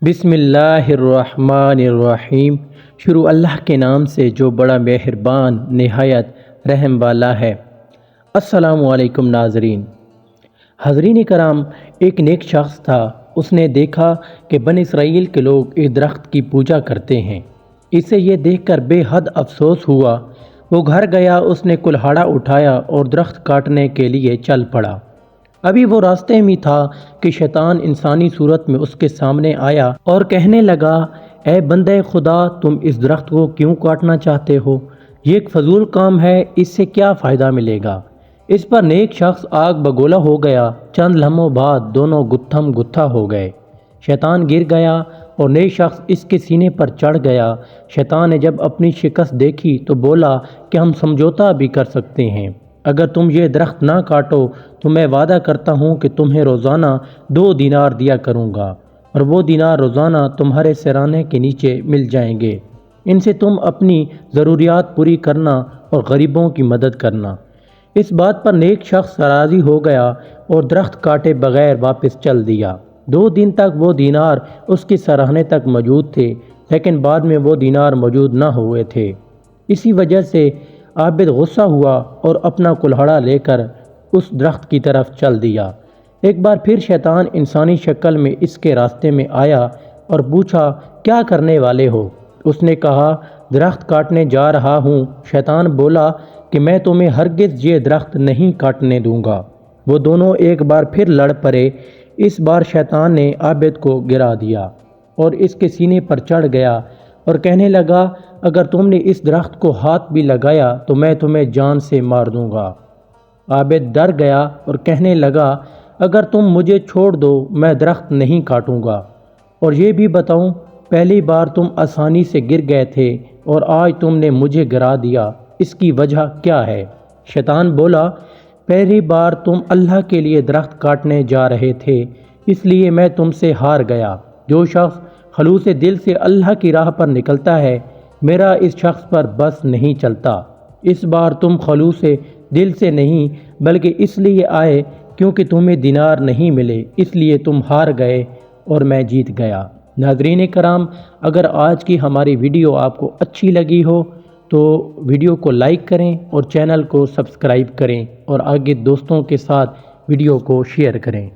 بسم اللہ الرحمن الرحیم۔ شروع اللہ کے نام سے جو بڑا مہربان نہایت رحم والا ہے۔ السلام علیکم ناظرین۔ حاضرین کرام، ایک نیک شخص تھا۔ اس نے دیکھا کہ بنی اسرائیل کے لوگ ایک درخت کی پوجا کرتے ہیں۔ اسے یہ دیکھ کر بے حد افسوس ہوا۔ وہ گھر گیا، اس نے کلہاڑا اٹھایا اور درخت کاٹنے کے لیے چل پڑا۔ ابھی وہ راستے میں تھا کہ شیطان انسانی صورت میں اس کے سامنے آیا اور کہنے لگا، اے بندے خدا، تم اس درخت کو کیوں کاٹنا چاہتے ہو؟ یہ ایک فضول کام ہے، اس سے کیا فائدہ ملے گا؟ اس پر نیک شخص آگ بگولا ہو گیا۔ چند لمحوں بعد دونوں گتھم گتھا ہو گئے۔ شیطان گر گیا اور نیک شخص اس کے سینے پر چڑھ گیا۔ شیطان نے جب اپنی شکست دیکھی تو بولا کہ ہم سمجھوتا بھی کر سکتے ہیں۔ اگر تم یہ درخت نہ کاٹو تو میں وعدہ کرتا ہوں کہ تمہیں روزانہ 2 دینار دیا کروں گا، اور وہ دینار روزانہ تمہارے سرانے کے نیچے مل جائیں گے۔ ان سے تم اپنی ضروریات پوری کرنا اور غریبوں کی مدد کرنا۔ اس بات پر نیک شخص راضی ہو گیا اور درخت کاٹے بغیر واپس چل دیا۔ 2 دن تک وہ دینار اس کے سرانے تک موجود تھے، لیکن بعد میں وہ دینار موجود نہ ہوئے تھے۔ اسی وجہ سے عابد غصہ ہوا اور اپنا کلہاڑا لے کر اس درخت کی طرف چل دیا۔ ایک بار پھر شیطان انسانی شکل میں اس کے راستے میں آیا اور پوچھا، کیا کرنے والے ہو؟ اس نے کہا، درخت کاٹنے جا رہا ہوں۔ شیطان بولا کہ میں تمہیں ہرگز یہ درخت نہیں کاٹنے دوں گا۔ وہ دونوں ایک بار پھر لڑ پڑے۔ اس بار شیطان نے عابد کو گرا دیا اور اس کے سینے پر چڑھ گیا اور کہنے لگا، اگر تم نے اس درخت کو ہاتھ بھی لگایا تو میں تمہیں جان سے مار دوں گا۔ عابد ڈر گیا اور کہنے لگا، اگر تم مجھے چھوڑ دو میں درخت نہیں کاٹوں گا۔ اور یہ بھی بتاؤں، پہلی بار تم آسانی سے گر گئے تھے اور آج تم نے مجھے گرا دیا، اس کی وجہ کیا ہے؟ شیطان بولا، پہلی بار تم اللہ کے لیے درخت کاٹنے جا رہے تھے، اس لیے میں تم سے ہار گیا۔ جو شخص خلوص دل سے اللہ کی راہ پر نکلتا ہے، میرا اس شخص پر بس نہیں چلتا۔ اس بار تم خلوص دل سے نہیں بلکہ اس لیے آئے کیونکہ تمہیں دینار نہیں ملے، اس لیے تم ہار گئے اور میں جیت گیا۔ ناظرین کرام، اگر آج کی ہماری ویڈیو آپ کو اچھی لگی ہو تو ویڈیو کو لائک کریں اور چینل کو سبسکرائب کریں اور آگے دوستوں کے ساتھ ویڈیو کو شیئر کریں۔